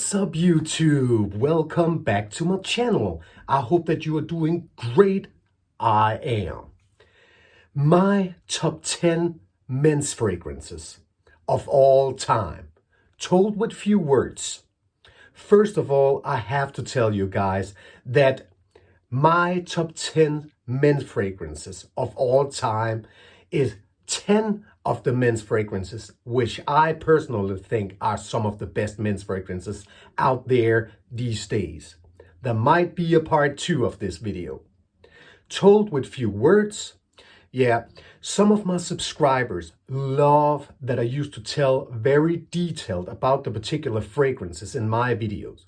What's up, YouTube? Welcome back to my channel. I hope that you are doing great. I am. My top 10 men's fragrances of all time, told with few words. First of all, I have to tell you guys that my top 10 men's fragrances of all time is 10 of the men's fragrances, which I personally think are some of the best men's fragrances out there these days. There might be a part 2 of this video. Told with few words, yeah, some of my subscribers love that I used to tell very detailed about the particular fragrances in my videos.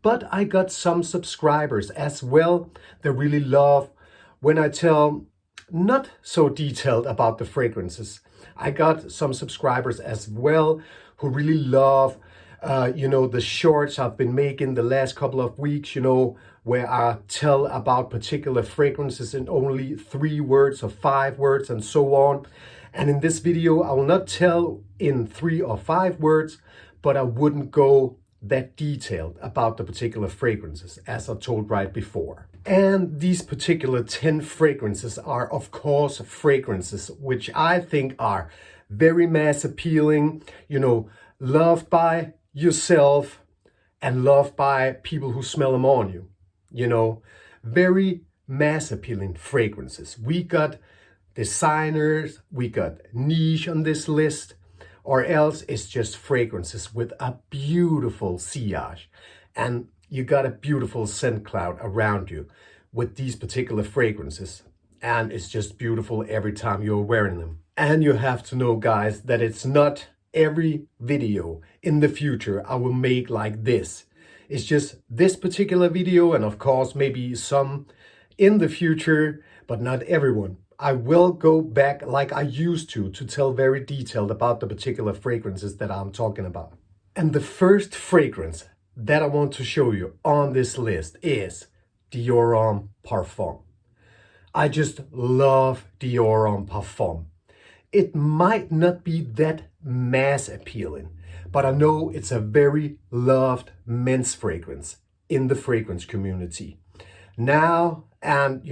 But I got some subscribers as well that really love when I tell not so detailed about the fragrances. I got some subscribers as well who really love, the shorts I've been making the last couple of weeks, where I tell about particular fragrances in only 3 words or 5 words and so on. And in this video, I will not tell in 3 or 5 words, but I wouldn't go that detailed about the particular fragrances as I told right before. And these particular 10 fragrances are, of course, fragrances which I think are very mass appealing, loved by yourself and loved by people who smell them on you. Very mass appealing fragrances. We got designers, we got niche on this list, or else it's just fragrances with a beautiful sillage. And you got a beautiful scent cloud around you with these particular fragrances. And it's just beautiful every time you're wearing them. And you have to know, guys, that it's not every video in the future I will make like this. It's just this particular video, and of course maybe some in the future, but not everyone. I will go back like I used to tell very detailed about the particular fragrances that I'm talking about. And the first fragrance that I want to show you on this list is Dior Parfum. I just love Dior Parfum. It might not be that mass appealing, but I know it's a very loved men's fragrance in the fragrance community now and,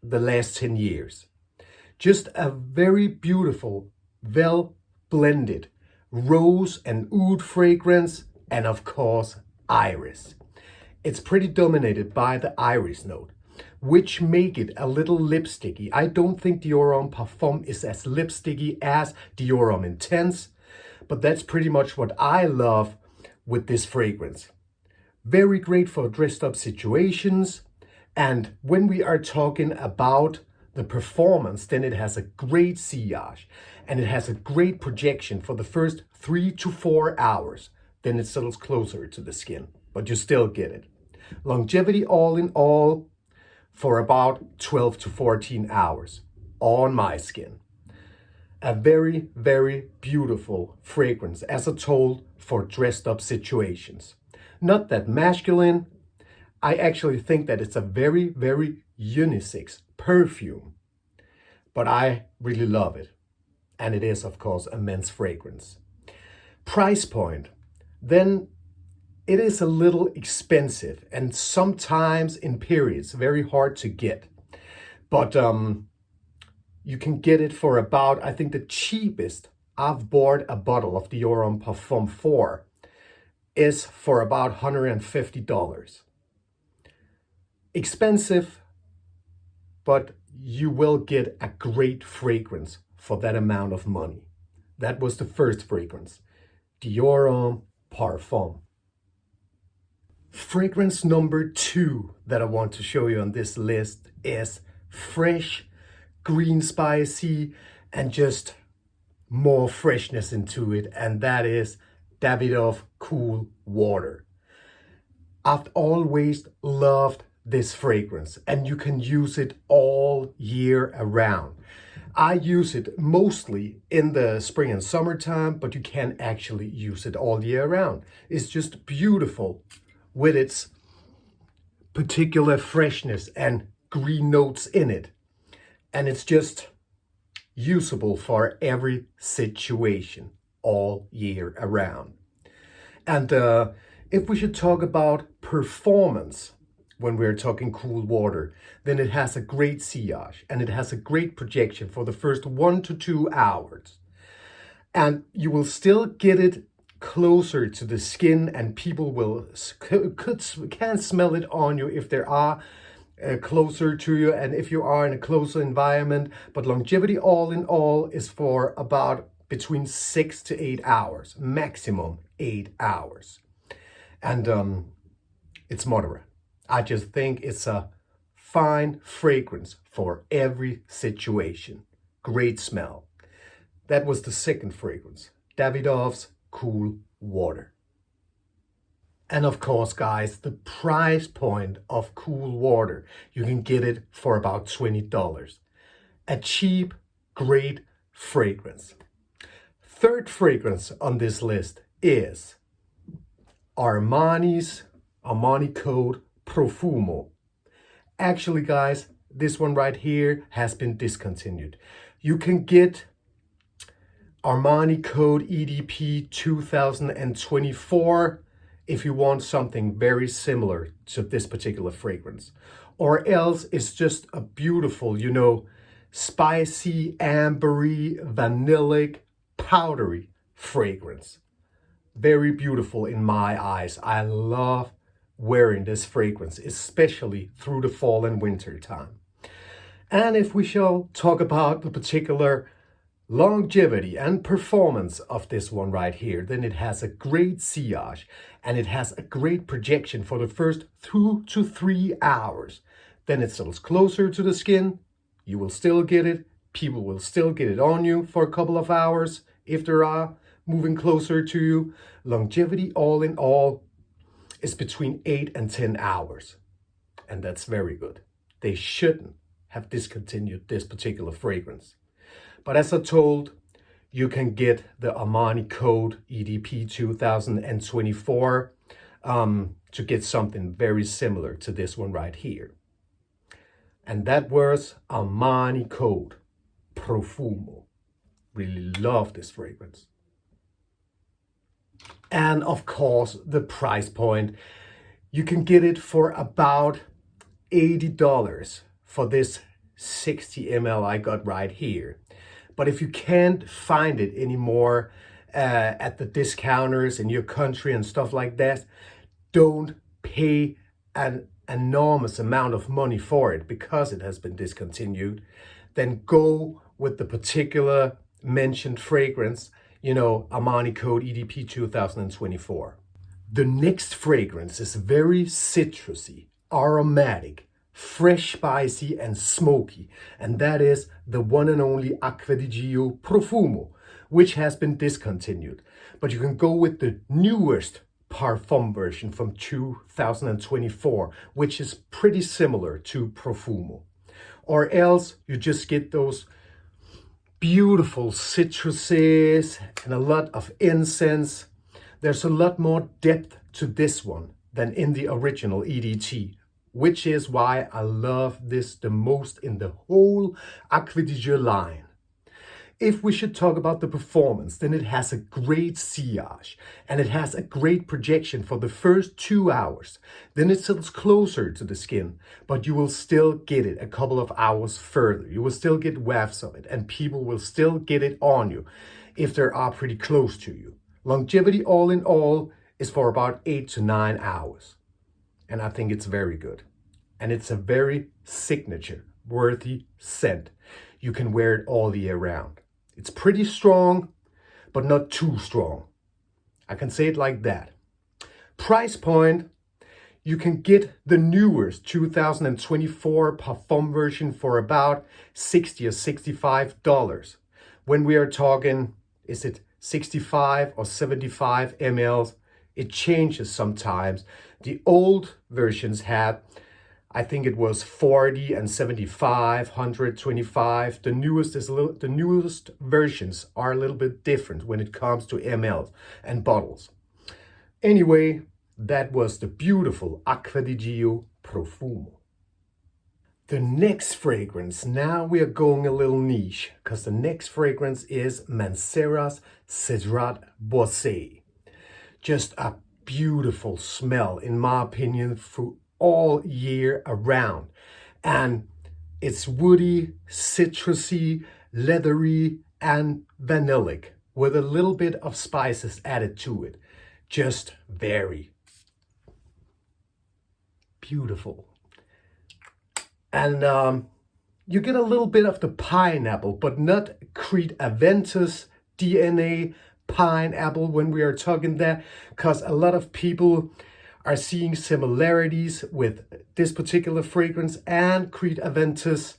the last 10 years. Just a very beautiful, well blended rose and oud fragrance, and of course, iris. It's pretty dominated by the iris note, which make it a little lipsticky. I don't think Dior Parfum is as lipsticky as Dior Intense, but that's pretty much what I love with this fragrance. Very great for dressed up situations. And when we are talking about the performance, then it has a great sillage and it has a great projection for the first 3 to 4 hours. Then it settles closer to the skin, but you still get it. Longevity all in all for about 12 to 14 hours on my skin. A very, very beautiful fragrance, as I told, for dressed up situations. Not that masculine. I actually think that it's a very, very unisex perfume, but I really love it. And it is, of course, a men's fragrance. Price point, then it is a little expensive and sometimes in periods very hard to get. But you can get it for about, I think the cheapest I've bought a bottle of Dior Parfum for is for about $150. Expensive, but you will get a great fragrance for that amount of money. That was the first fragrance, Dior Parfum. Fragrance number 2 that I want to show you on this list is fresh, green spicy, and just more freshness into it, and that is Davidoff Cool Water. I've always loved this fragrance, and you can use it all year around. I use it mostly in the spring and summertime, but you can actually use it all year round. It's just beautiful with its particular freshness and green notes in it. And it's just usable for every situation all year around. And If we should talk about performance when we're talking cool water, then it has a great sillage and it has a great projection for the first 1 to 2 hours. And you will still get it closer to the skin, and people can smell it on you if they are closer to you and if you are in a closer environment. But longevity all in all is for about between 6 to 8 hours, maximum 8 hours. And it's moderate. I just think it's a fine fragrance for every situation. Great smell. That was the second fragrance, Davidoff's Cool Water. And of course, guys, the price point of cool water, you can get it for about $20. A cheap, great fragrance. Third fragrance on this list is Armani Code Profumo. Actually, guys, this one right here has been discontinued. You can get Armani Code EDP 2024 if you want something very similar to this particular fragrance. Or else it's just a beautiful, spicy, ambery, vanillic, powdery fragrance. Very beautiful in my eyes. I love wearing this fragrance, especially through the fall and winter time. And if we shall talk about the particular longevity and performance of this one right here, then it has a great sillage and it has a great projection for the first 2 to 3 hours. Then it settles closer to the skin. You will still get it. People will still get it on you for a couple of hours if they are moving closer to you. Longevity all in all is between 8 and 10 hours. And that's very good. They shouldn't have discontinued this particular fragrance. But as I told, you can get the Armani Code EDP 2024 to get something very similar to this one right here. And that was Armani Code Profumo. Really love this fragrance. And of course, the price point. You can get it for about $80 for this 60 ml I got right here. But if you can't find it anymore at the discounters in your country and stuff like that, don't pay an enormous amount of money for it because it has been discontinued. Then go with the particular mentioned fragrance, Armani Code EDP 2024. The next fragrance is very citrusy, aromatic, fresh, spicy, and smoky, and that is the one and only Acqua di Gio Profumo, which has been discontinued. But you can go with the newest Parfum version from 2024, which is pretty similar to Profumo. Or else you just get those beautiful citruses and a lot of incense. There's a lot more depth to this one than in the original EDT, which is why I love this the most in the whole Acqua di Gio line. If we should talk about the performance, then it has a great sillage and it has a great projection for the first 2 hours. Then it settles closer to the skin, but you will still get it a couple of hours further. You will still get wafts of it and people will still get it on you if they are pretty close to you. Longevity all in all is for about 8 to 9 hours. And I think it's very good. And it's a very signature worthy scent. You can wear it all the year round. It's pretty strong, but not too strong. I can say it like that. Price point, you can get the newest 2024 Parfum version for about $60 or $65. When we are talking, is it 65 or 75 mLs? It changes sometimes. The old versions had, I think it was 40 and 75, 125. The newest versions are a little bit different when it comes to mLs and bottles. Anyway, that was the beautiful Acqua di Gio Profumo. The next fragrance, now we are going a little niche, because the next fragrance is Mancera's Cedrat Bossé. Just a beautiful smell, in my opinion, through all year around. And it's woody, citrusy, leathery, and vanillic with a little bit of spices added to it. Just very beautiful. And you get a little bit of the pineapple, but not Creed Aventus DNA pineapple when we are talking that, because a lot of people are seeing similarities with this particular fragrance and Creed Aventus.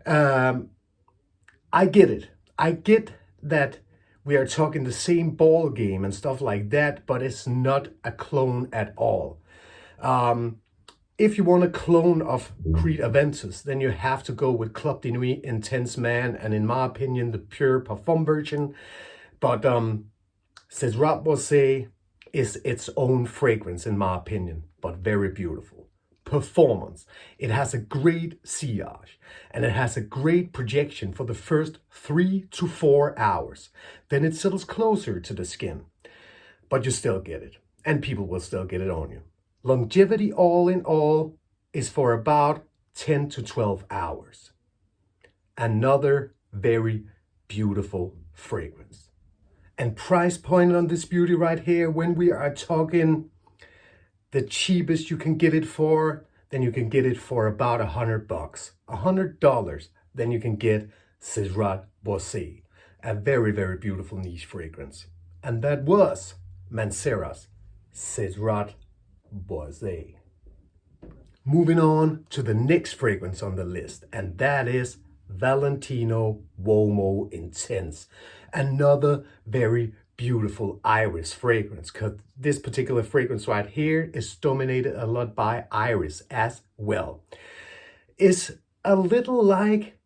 I get it. I get that we are talking the same ball game and stuff like that, but it's not a clone at all. If you want a clone of Creed Aventus, then you have to go with Club de Nuit Intense Man, and in my opinion, the pure Parfum version. But Cedrat Bossé is its own fragrance, in my opinion, but very beautiful. Performance. It has a great sillage, and it has a great projection for the first 3 to 4 hours. Then it settles closer to the skin, but you still get it, and people will still get it on you. Longevity, all in all, is for about 10 to 12 hours. Another very beautiful fragrance. And price point on this beauty right here, when we are talking the cheapest you can get it for, then you can get it for about $100. $100, then you can get Cedrat Bossé, a very, very beautiful niche fragrance. And that was Mancera's Cedrat Bossé. Moving on to the next fragrance on the list, and that is Valentino Woo Intense. Another very beautiful iris fragrance, because this particular fragrance right here is dominated a lot by iris as well. It's a little like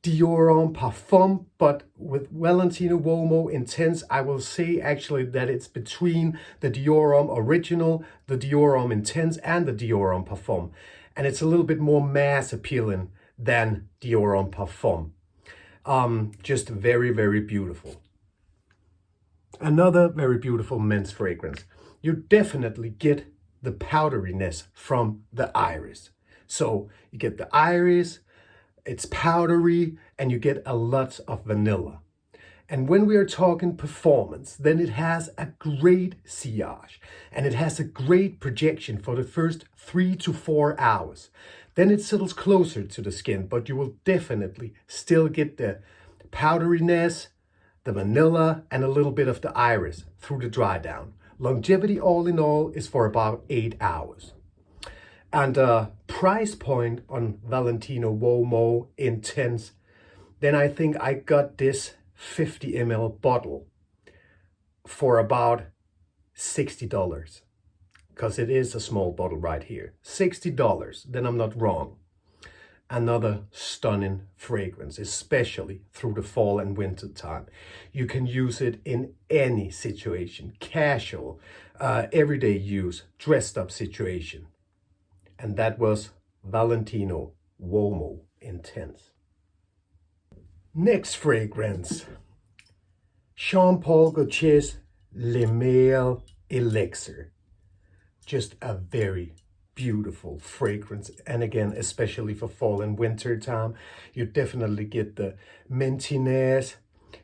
Dior Parfum, but with Valentino Woo Intense, I will say actually that it's between the Dior Original, the Dior Intense, and the Dior Parfum. And it's a little bit more mass appealing than Dior Parfum. Just very, very beautiful. Another very beautiful men's fragrance. You definitely get the powderiness from the iris. So you get the iris, it's powdery, and you get a lot of vanilla. And when we are talking performance, then it has a great sillage, and it has a great projection for the first 3 to 4 hours. Then it settles closer to the skin, but you will definitely still get the powderiness, the vanilla, and a little bit of the iris through the dry down. Longevity, all in all, is for about 8 hours. And price point on Valentino Woo Intense, then I think I got this 50 ml bottle for about $60, because it is a small bottle right here. $60, then I'm not wrong. Another stunning fragrance, especially through the fall and winter time. You can use it in any situation, casual, everyday use, dressed up situation. And that was Valentino Woo Intense. Next fragrance, Jean Paul Gaultier's YSL L Elixir. Just a very beautiful fragrance, and again, especially for fall and winter time, you definitely get the mintiness,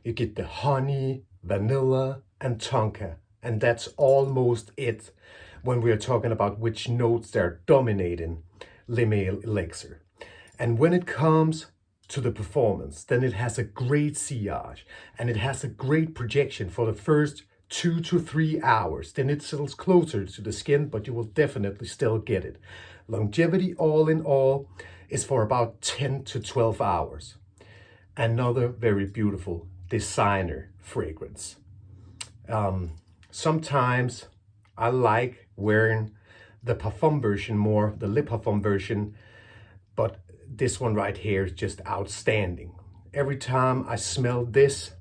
you get the honey, vanilla, and tonka, and that's almost it when we are talking about which notes they're dominating YSL L Elixir. And when it comes to the performance, then it has a great sillage, and it has a great projection for the first 2 to 3 hours. Then it settles closer to the skin, but you will definitely still get it. Longevity, all in all, is for about 10 to 12 hours. Another very beautiful designer fragrance. Sometimes I like wearing the Parfum version more, the Le Parfum version, but this one right here is just outstanding. Every time I smell this,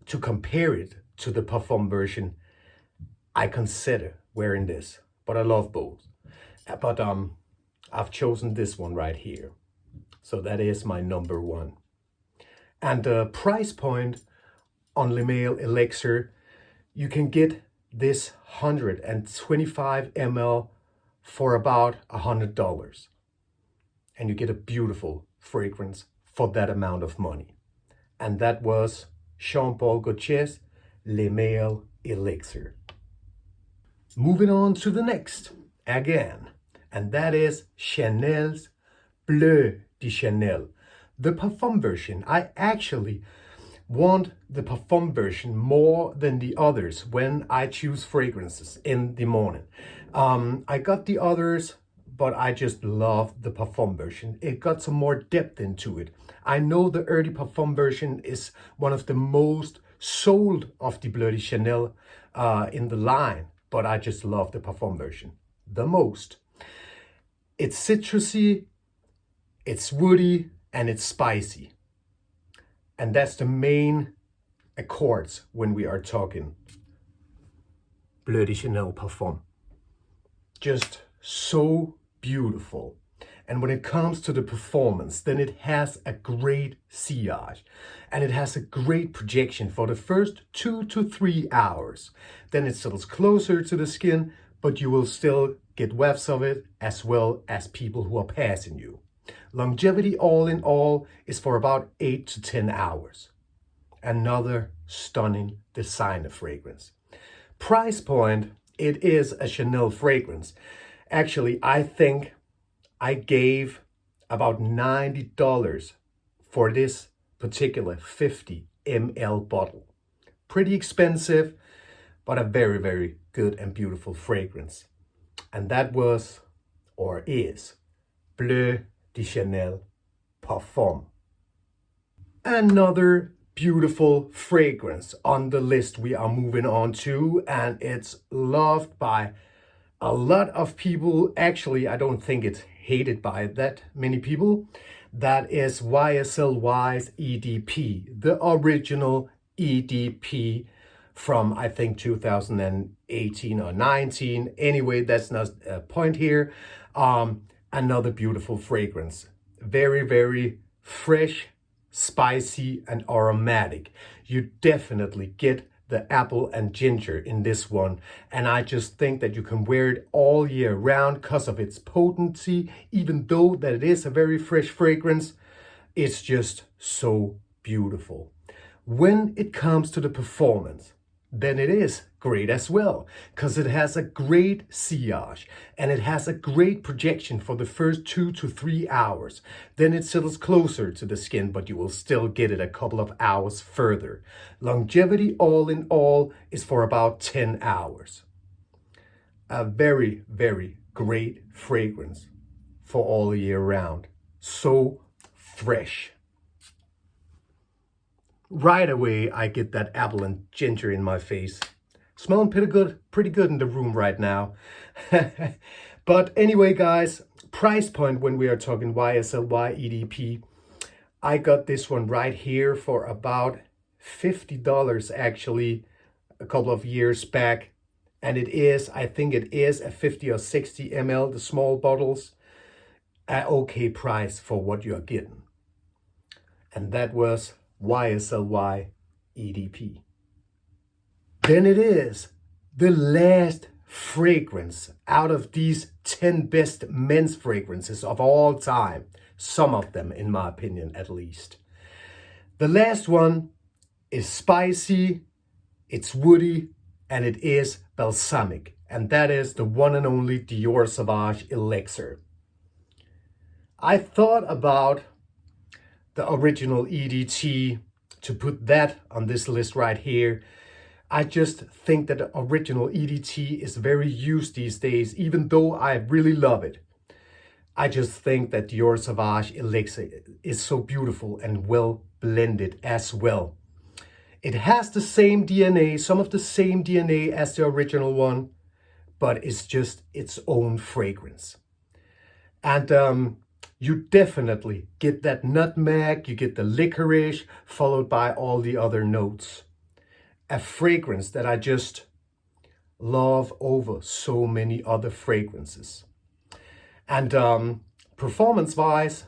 to compare it to the Parfum version, I consider wearing this, but I love both. But I've chosen this one right here. So that is my number one. And the price point on YSL L Elixir, you can get this 125 ml for about $100. And you get a beautiful fragrance for that amount of money. And that was Jean Paul Gaultier's YSL Elixir. Moving on to the next again, and that is Chanel's Bleu de Chanel, the parfum version. I actually want the parfum version more than the others when I choose fragrances in the morning. I got the others, but I just love the parfum version. It got some more depth into it. I know the early parfum version is one of the most sold of the Bleu de Chanel in the line, but I just love the parfum version the most. It's citrusy, it's woody, and it's spicy. And that's the main accords when we are talking Bleu de Chanel parfum. Just so beautiful. And when it comes to the performance, then it has a great sillage and it has a great projection for the first 2 to 3 hours. Then it settles closer to the skin, but you will still get wafts of it as well as people who are passing you. Longevity all in all is for about 8 to 10 hours. Another stunning designer fragrance. Price point, it is a Chanel fragrance. Actually, I think I gave about $90 for this particular 50 ml bottle. Pretty expensive, but a very, very good and beautiful fragrance. And that was, or is, Bleu de Chanel Parfum. Another beautiful fragrance on the list we are moving on to, and it's loved by a lot of people. Actually, I don't think it's hated by that many people. That is YSL EDP, the original EDP from I think 2018 or 19. Anyway, that's not a point here. Another beautiful fragrance. Very, very fresh, spicy, and aromatic. You definitely get the apple and ginger in this one, and I just think that you can wear it all year round because of its potency. Even though that it is a very fresh fragrance, it's just so beautiful. When it comes to the performance, then it is great as well, because it has a great sillage and it has a great projection for the first 2 to 3 hours. Then it settles closer to the skin, but you will still get it a couple of hours further. Longevity all in all is for about 10 hours. A very, very great fragrance for all year round. So fresh. Right away, I get that apple and ginger in my face. Smelling pretty good in the room right now. But anyway, guys, price point when we are talking YSL EDP, I got this one right here for about $50 actually a couple of years back. And it is, I think it is a 50 or 60 ml, the small bottles, an okay price for what you're getting. And that was YSL EDP. Then it is the last fragrance out of these 10 best men's fragrances of all time. Some of them, in my opinion, at least. The last one is spicy, it's woody, and it is balsamic. And that is the one and only Dior Sauvage Elixir. I thought about the original EDT to put that on this list right here. I just think that the original EDT is very used these days, even though I really love it. I just think that Dior Sauvage Elixir is so beautiful and well blended as well. It has the same DNA, some of the same DNA as the original one, but it's just its own fragrance. And you definitely get that nutmeg, you get the licorice, followed by all the other notes. A fragrance that I just love over so many other fragrances. And performance-wise,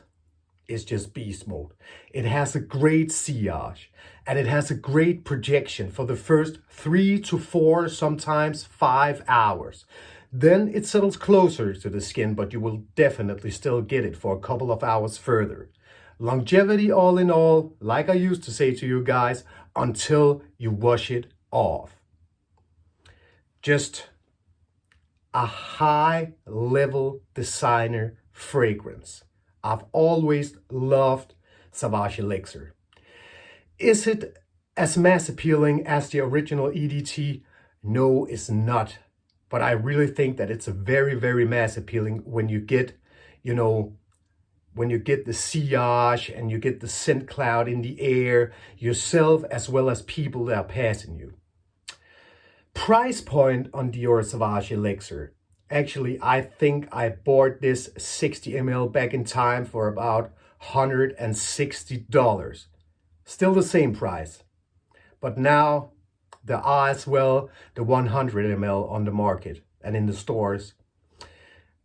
is just beast mode. It has a great sillage and it has a great projection for the first 3 to 4, sometimes 5 hours. Then it settles closer to the skin, but you will definitely still get it for a couple of hours further. Longevity all in all, like I used to say to you guys, until you wash it off. Just a high level designer fragrance. I've always loved Sauvage Elixir. Is it as mass appealing as the original EDT? No, it's not. But I really think that it's a very, very mass appealing when you get, when you get the sillage and you get the scent cloud in the air, yourself as well as people that are passing you. Price point on Dior Sauvage Elixir. Actually, I think I bought this 60 ml back in time for about $160. Still the same price. But now there are as well the 100 ml on the market and in the stores.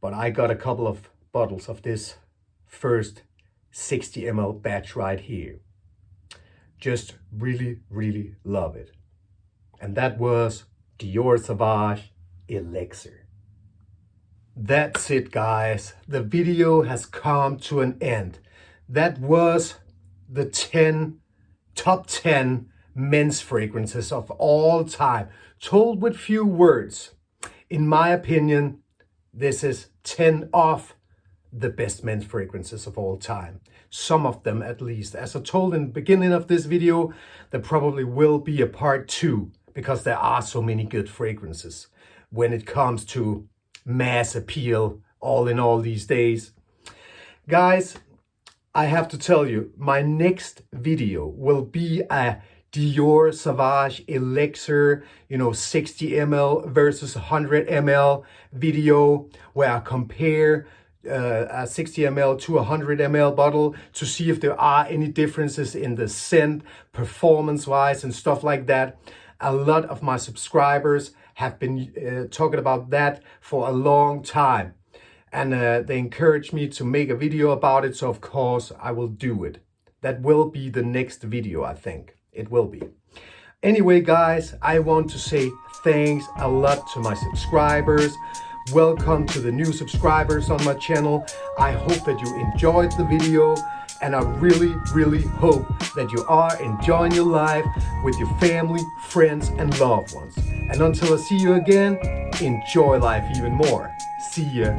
But I got a couple of bottles of this first 60 ml batch right here. Just really, really love it. And that was Dior Sauvage Elixir. That's it, guys. The video has come to an end. That was the top 10 men's fragrances of all time, told with few words. In my opinion, this is 10 of the best men's fragrances of all time. Some of them at least. As I told in the beginning of this video, there probably will be a part 2 because there are so many good fragrances when it comes to mass appeal all in all these days. Guys, I have to tell you, my next video will be a Dior Sauvage Elixir, 60 ml versus 100 ml video where I compare a 60 ml to a 100 ml bottle to see if there are any differences in the scent, performance-wise and stuff like that. A lot of my subscribers have been talking about that for a long time. And they encouraged me to make a video about it, so of course I will do it. That will be the next video, I think. It will be. Anyway, guys, I want to say thanks a lot to my subscribers. Welcome to the new subscribers on my channel. I hope that you enjoyed the video, and I really, really hope that you are enjoying your life with your family, friends, and loved ones. And until I see you again, enjoy life even more. See ya.